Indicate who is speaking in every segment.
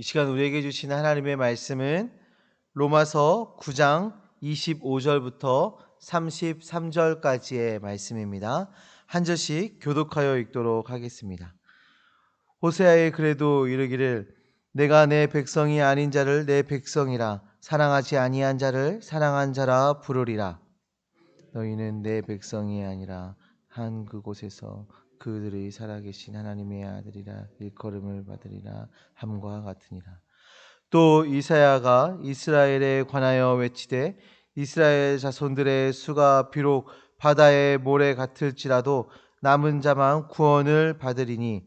Speaker 1: 이 시간 우리에게 주신 하나님의 말씀은 로마서 9장 25절부터 33절까지의 말씀입니다. 한 절씩 교독하여 읽도록 하겠습니다. 호세아의 그래도 이르기를 내가 내 백성이 아닌 자를 내 백성이라 사랑하지 아니한 자를 사랑한 자라 부르리라. 너희는 내 백성이 아니라 한 그곳에서 그들의 살아계신 하나님의 아들이라 일컬음을 받으리라 함과 같으니라. 또 이사야가 이스라엘에 관하여 외치되 이스라엘 자손들의 수가 비록 바다의 모래 같을지라도 남은 자만 구원을 받으리니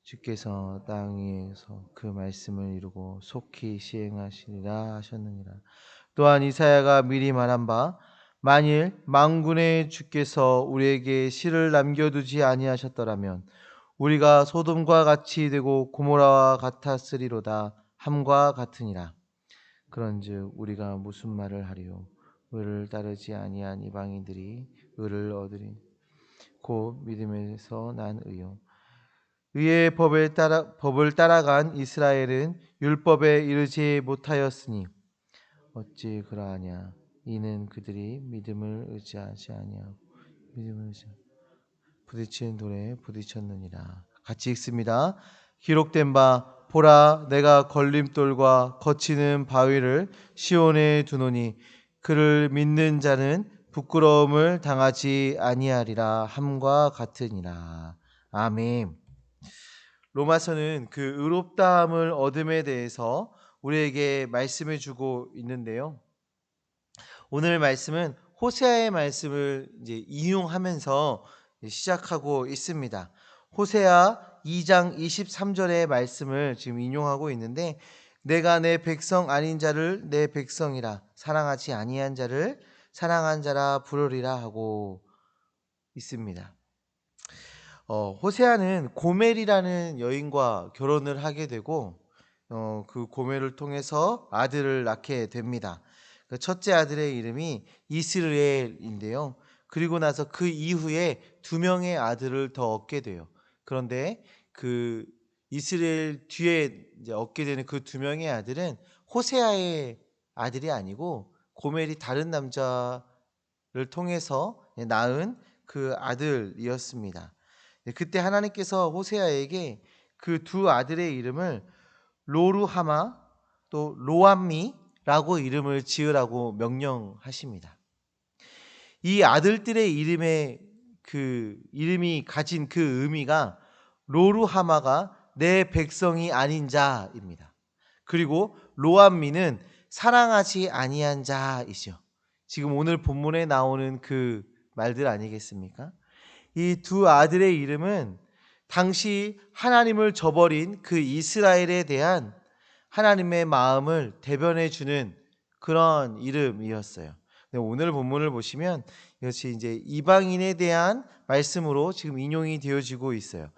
Speaker 1: 주께서 땅 위에서 그 말씀을 이루고 속히 시행하시리라 하셨느니라. 또한 이사야가 미리 말한 바 만일 만군의 주께서 우리에게 실을 남겨두지 아니하셨더라면 우리가 소돔과 같이 되고 고모라와 같았으리로다 함과 같으니라. 그런즉 우리가 무슨 말을 하리요? 의를 따르지 아니한 이방인들이 의를 얻으리. 곧 믿음에서 난 의요. 의의 법을 따라간 이스라엘은 율법에 이르지 못하였으니 어찌 그러하냐? 이는 그들이 믿음을 의지하지 아니하고 믿음을 부딪히는 돌에 부딪혔느니라. 같이 읽습니다. 기록된 바 보라 내가 걸림돌과 거치는 바위를 시온에 두노니 그를 믿는 자는 부끄러움을 당하지 아니하리라 함과 같으니라. 아멘. 로마서는 그 의롭다함을 얻음에 대해서 우리에게 말씀해 주고 있는데요. 오늘 말씀은 호세아의 말씀을 이제 인용하면서 시작하고 있습니다. 호세아 2장 23절의 말씀을 지금 인용하고 있는데 내가 내 백성 아닌 자를 내 백성이라 사랑하지 아니한 자를 사랑한 자라 부르리라 하고 있습니다. 호세아는 고멜이라는 여인과 결혼을 하게 되고 그 고멜을 통해서 아들을 낳게 됩니다. 그 첫째 아들의 이름이 이스라엘인데요. 그리고 나서 그 이후에 두 명의 아들을 더 얻게 돼요. 그런데 그 이스라엘 뒤에 이제 얻게 되는 그 두 명의 아들은 호세아의 아들이 아니고 고멜이 다른 남자를 통해서 낳은 그 아들이었습니다. 그때 하나님께서 호세아에게 그 두 아들의 이름을 로루하마 또 로암미라고 이름을 지으라고 명령하십니다. 이 아들들의 이름이 가진 그 의미가 로루하마가 내 백성이 아닌 자입니다. 그리고 로암미는 사랑하지 아니한 자이죠. 지금 오늘 본문에 나오는 그 말들 아니겠습니까? 이 두 아들의 이름은 당시 하나님을 저버린 그 이스라엘에 대한 하나님의 마음을 대변해 주는 그런 이름이었어요. 오늘 본문을 보시면 이것이 이제 이방인에 대한 말씀으로 지금 인용이 되어지고 있어요.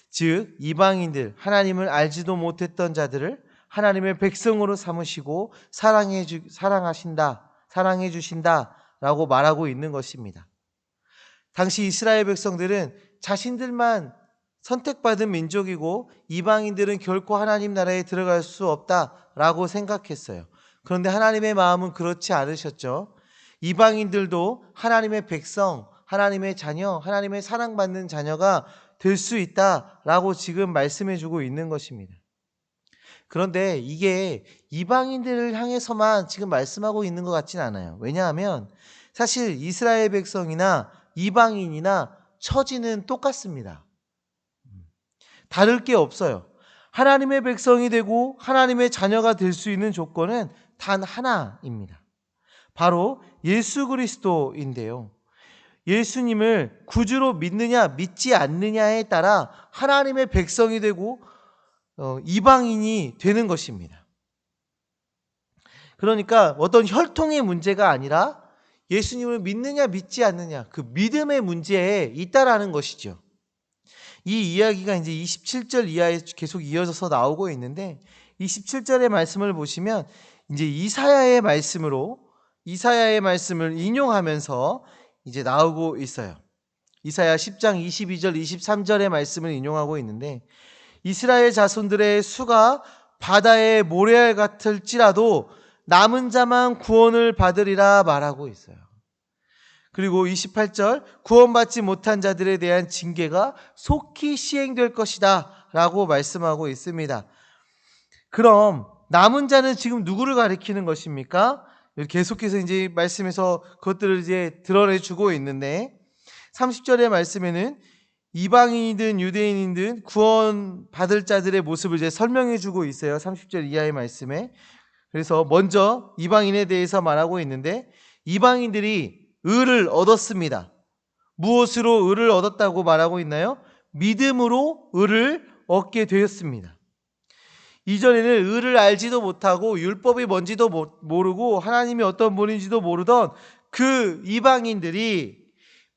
Speaker 1: 즉 이방인들, 하나님을 알지도 못했던 자들을 하나님의 백성으로 삼으시고 사랑해 주신다라고 말하고 있는 것입니다. 당시 이스라엘 백성들은 자신들만 선택받은 민족이고 이방인들은 결코 하나님 나라에 들어갈 수 없다라고 생각했어요. 그런데 하나님의 마음은 그렇지 않으셨죠. 이방인들도 하나님의 백성, 하나님의 자녀, 하나님의 사랑받는 자녀가 될 수 있다라고 지금 말씀해 주고 있는 것입니다. 그런데 이게 이방인들을 향해서만 지금 말씀하고 있는 것 같지는 않아요. 왜냐하면 사실 이스라엘 백성이나 이방인이나 처지는 똑같습니다. 다를 게 없어요. 하나님의 백성이 되고 하나님의 자녀가 될 수 있는 조건은 단 하나입니다. 바로 예수 그리스도인데요. 예수님을 구주로 믿느냐 믿지 않느냐에 따라 하나님의 백성이 되고 이방인이 되는 것입니다. 그러니까 어떤 혈통의 문제가 아니라 예수님을 믿느냐 믿지 않느냐 그 믿음의 문제에 있다라는 것이죠. 이 이야기가 이제 27절 이하에 계속 이어져서 나오고 있는데 27절의 말씀을 보시면 이제 이사야의 말씀을 인용하면서 이제 나오고 있어요. 이사야 10장 22절 23절의 말씀을 인용하고 있는데 이스라엘 자손들의 수가 바다의 모래알 같을지라도 남은 자만 구원을 받으리라 말하고 있어요. 그리고 28절, 구원받지 못한 자들에 대한 징계가 속히 시행될 것이다 라고 말씀하고 있습니다. 그럼 남은 자는 지금 누구를 가리키는 것입니까? 계속해서 이제 말씀에서 그것들을 이제 드러내주고 있는데, 30절의 말씀에는 이방인이든 유대인이든 구원 받을 자들의 모습을 이제 설명해주고 있어요. 30절 이하의 말씀에. 그래서 먼저 이방인에 대해서 말하고 있는데, 이방인들이 의를 얻었습니다. 무엇으로 의를 얻었다고 말하고 있나요? 믿음으로 의를 얻게 되었습니다. 이전에는 의를 알지도 못하고 율법이 뭔지도 모르고 하나님이 어떤 분인지도 모르던 그 이방인들이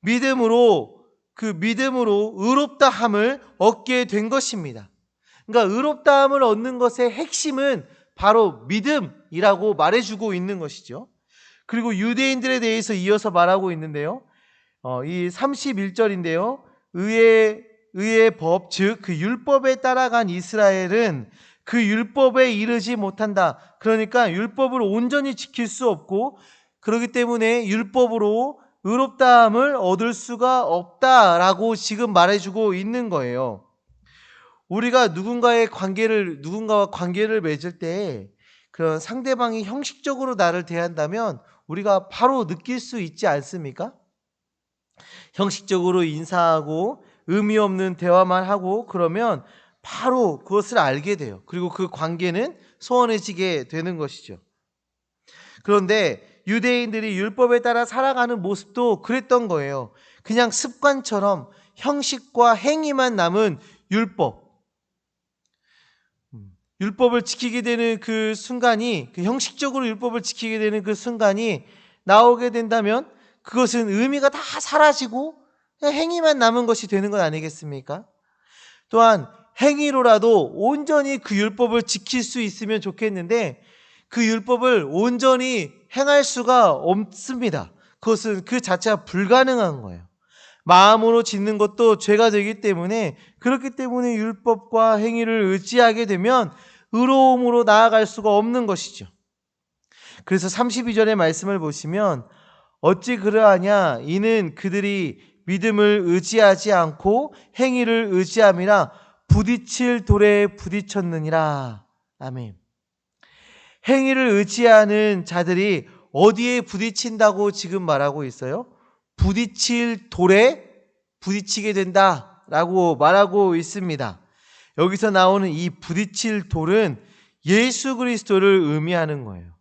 Speaker 1: 믿음으로 의롭다함을 얻게 된 것입니다. 그러니까 의롭다함을 얻는 것의 핵심은 바로 믿음이라고 말해주고 있는 것이죠. 그리고 유대인들에 대해서 이어서 말하고 있는데요. 이 31절인데요. 의의 법, 즉 그 율법에 따라간 이스라엘은 그 율법에 이르지 못한다. 그러니까 율법을 온전히 지킬 수 없고, 그렇기 때문에 율법으로 의롭다함을 얻을 수가 없다라고 지금 말해주고 있는 거예요. 우리가 누군가와 관계를 맺을 때 그런 상대방이 형식적으로 나를 대한다면 우리가 바로 느낄 수 있지 않습니까? 형식적으로 인사하고 의미 없는 대화만 하고 그러면 바로 그것을 알게 돼요. 그리고 그 관계는 소원해지게 되는 것이죠. 그런데 유대인들이 율법에 따라 살아가는 모습도 그랬던 거예요. 그냥 습관처럼 형식과 행위만 남은 율법을 지키게 되는 그 순간이, 그 형식적으로 율법을 지키게 되는 그 순간이 나오게 된다면 그것은 의미가 다 사라지고 그냥 행위만 남은 것이 되는 것 아니겠습니까? 또한 행위로라도 온전히 그 율법을 지킬 수 있으면 좋겠는데 그 율법을 온전히 행할 수가 없습니다. 그것은 그 자체가 불가능한 거예요. 마음으로 짓는 것도 죄가 되기 때문에, 그렇기 때문에 율법과 행위를 의지하게 되면 의로움으로 나아갈 수가 없는 것이죠. 그래서 32절의 말씀을 보시면 어찌 그러하냐, 이는 그들이 믿음을 의지하지 않고 행위를 의지함이라 부딪힐 돌에 부딪혔느니라. 아멘. 행위를 의지하는 자들이 어디에 부딪힌다고 지금 말하고 있어요? 부딪힐 돌에 부딪히게 된다라고 말하고 있습니다. 여기서 나오는 이 부딪힐 돌은 예수 그리스도를 의미하는 거예요.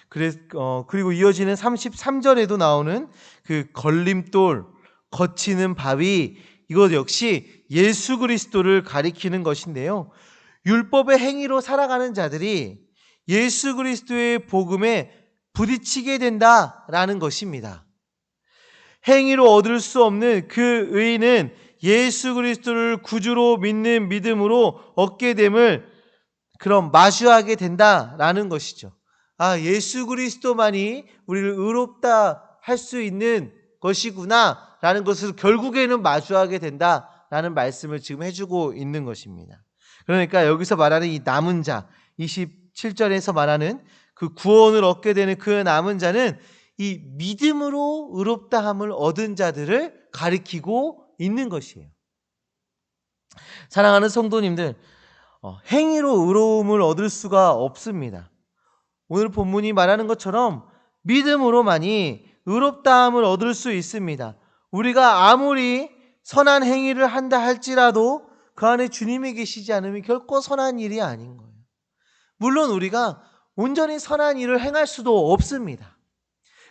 Speaker 1: 그리고 이어지는 33절에도 나오는 그 걸림돌, 거치는 바위, 이것 역시 예수 그리스도를 가리키는 것인데요. 율법의 행위로 살아가는 자들이 예수 그리스도의 복음에 부딪히게 된다라는 것입니다. 행위로 얻을 수 없는 그 의는 예수 그리스도를 구주로 믿는 믿음으로 얻게 됨을 그럼 마주하게 된다라는 것이죠. 예수 그리스도만이 우리를 의롭다 할 수 있는 것이구나 라는 것을 결국에는 마주하게 된다라는 말씀을 지금 해주고 있는 것입니다. 그러니까 여기서 말하는 이 남은 자, 27절에서 말하는 그 구원을 얻게 되는 그 남은 자는 이 믿음으로 의롭다함을 얻은 자들을 가리키고 있는 것이에요. 사랑하는 성도님들, 행위로 의로움을 얻을 수가 없습니다. 오늘 본문이 말하는 것처럼 믿음으로만이 의롭다함을 얻을 수 있습니다. 우리가 아무리 선한 행위를 한다 할지라도 그 안에 주님이 계시지 않으면 결코 선한 일이 아닌 거예요. 물론 우리가 온전히 선한 일을 행할 수도 없습니다.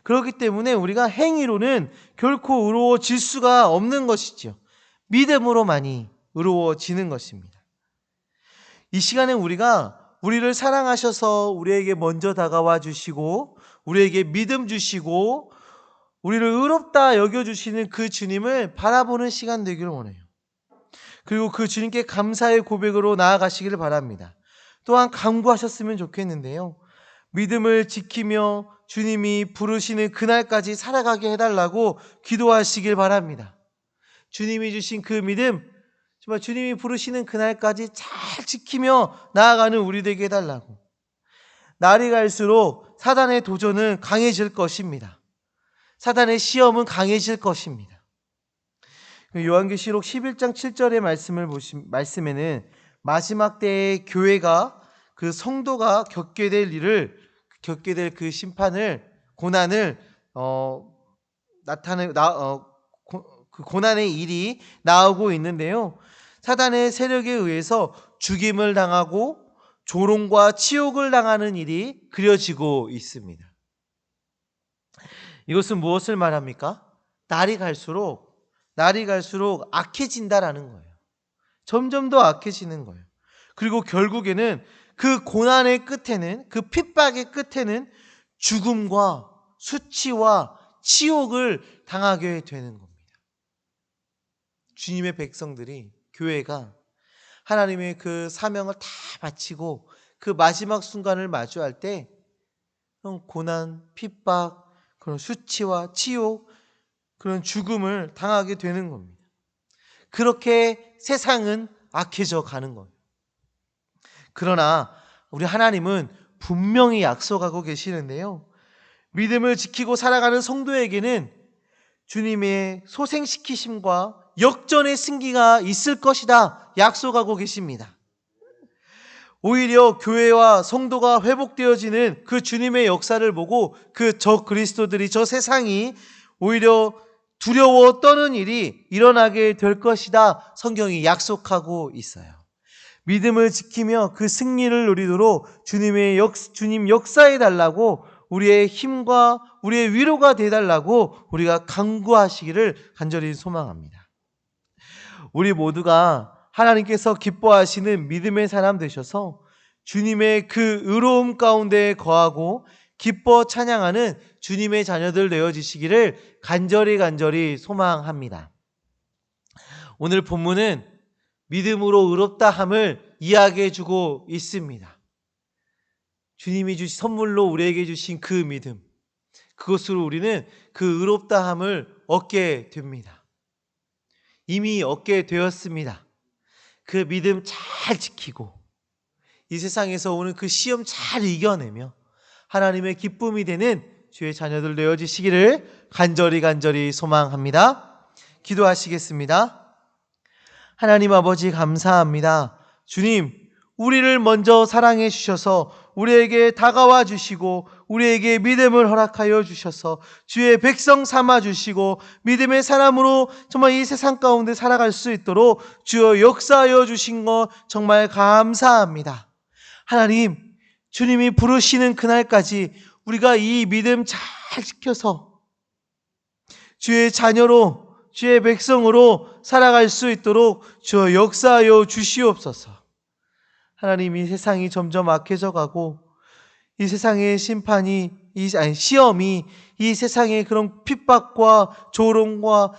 Speaker 1: 그렇기 때문에 우리가 행위로는 결코 의로워질 수가 없는 것이죠. 믿음으로만이 의로워지는 것입니다. 이 시간에 우리를 사랑하셔서 우리에게 먼저 다가와 주시고 우리에게 믿음 주시고 우리를 의롭다 여겨주시는 그 주님을 바라보는 시간 되기를 원해요. 그리고 그 주님께 감사의 고백으로 나아가시기를 바랍니다. 또한 간구하셨으면 좋겠는데요. 믿음을 지키며 주님이 부르시는 그날까지 살아가게 해달라고 기도하시길 바랍니다. 주님이 주신 그 믿음 정말 주님이 부르시는 그날까지 잘 지키며 나아가는 우리 되게 해달라고. 날이 갈수록 사단의 도전은 강해질 것입니다. 사단의 시험은 강해질 것입니다. 요한계시록 11장 7절의 말씀에는 마지막 때의 교회가 그 성도가 겪게 될 그 심판을, 고난을 그 고난의 일이 나오고 있는데요. 사단의 세력에 의해서 죽임을 당하고 조롱과 치욕을 당하는 일이 그려지고 있습니다. 이것은 무엇을 말합니까? 날이 갈수록 악해진다라는 거예요. 점점 더 악해지는 거예요. 그리고 결국에는 그 고난의 끝에는, 그 핍박의 끝에는 죽음과 수치와 치욕을 당하게 되는 겁니다. 주님의 백성들이, 교회가 하나님의 그 사명을 다 마치고 그 마지막 순간을 마주할 때 그런 고난, 핍박, 그런 수치와 치욕, 그런 죽음을 당하게 되는 겁니다. 그렇게 세상은 악해져 가는 거예요. 그러나 우리 하나님은 분명히 약속하고 계시는데요. 믿음을 지키고 살아가는 성도에게는 주님의 소생시키심과 역전의 승기가 있을 것이다 약속하고 계십니다. 오히려 교회와 성도가 회복되어지는 그 주님의 역사를 보고 그 저 그리스도들이, 저 세상이 오히려 두려워 떠는 일이 일어나게 될 것이다 성경이 약속하고 있어요. 믿음을 지키며 그 승리를 누리도록 주님 역사해 달라고, 우리의 힘과 우리의 위로가 되달라고 우리가 간구하시기를 간절히 소망합니다. 우리 모두가 하나님께서 기뻐하시는 믿음의 사람 되셔서 주님의 그 의로움 가운데 거하고 기뻐 찬양하는 주님의 자녀들 되어지시기를 간절히 소망합니다. 오늘 본문은 믿음으로 의롭다함을 이야기해 주고 있습니다. 주님이 선물로 우리에게 주신 그 믿음, 그것으로 우리는 그 의롭다함을 얻게 됩니다. 이미 얻게 되었습니다. 그 믿음 잘 지키고 이 세상에서 오는 그 시험 잘 이겨내며 하나님의 기쁨이 되는 주의 자녀들 되어지시기를 간절히 소망합니다. 기도하시겠습니다. 하나님 아버지 감사합니다. 주님, 우리를 먼저 사랑해 주셔서 우리에게 다가와 주시고 우리에게 믿음을 허락하여 주셔서 주의 백성 삼아 주시고 믿음의 사람으로 정말 이 세상 가운데 살아갈 수 있도록 주여 역사하여 주신 것 정말 감사합니다. 하나님, 주님이 부르시는 그날까지 우리가 이 믿음 잘 지켜서 주의 자녀로, 주의 백성으로 살아갈 수 있도록 주여 역사하여 주시옵소서. 하나님, 이 세상이 점점 악해져 가고 이 세상의 시험이 이 세상의 그런 핍박과 조롱과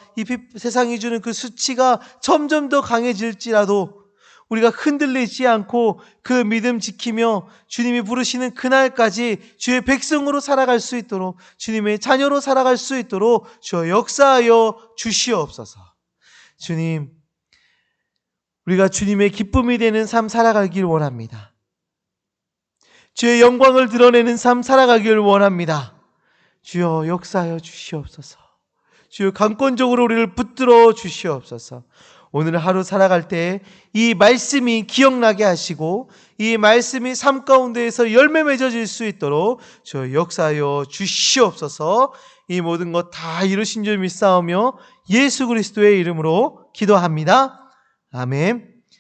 Speaker 1: 세상이 주는 그 수치가 점점 더 강해질지라도 우리가 흔들리지 않고 그 믿음 지키며 주님이 부르시는 그날까지 주의 백성으로 살아갈 수 있도록, 주님의 자녀로 살아갈 수 있도록 주여 역사하여 주시옵소서. 주님, 우리가 주님의 기쁨이 되는 삶 살아가길 원합니다. 주의 영광을 드러내는 삶 살아가길 원합니다. 주여 역사하여 주시옵소서. 주여 강권적으로 우리를 붙들어 주시옵소서. 오늘 하루 살아갈 때 이 말씀이 기억나게 하시고 이 말씀이 삶 가운데에서 열매 맺어질 수 있도록 주여 역사하여 주시옵소서. 이 모든 것 다 이루신 줄 믿사오며 예수 그리스도의 이름으로 기도합니다. 아멘.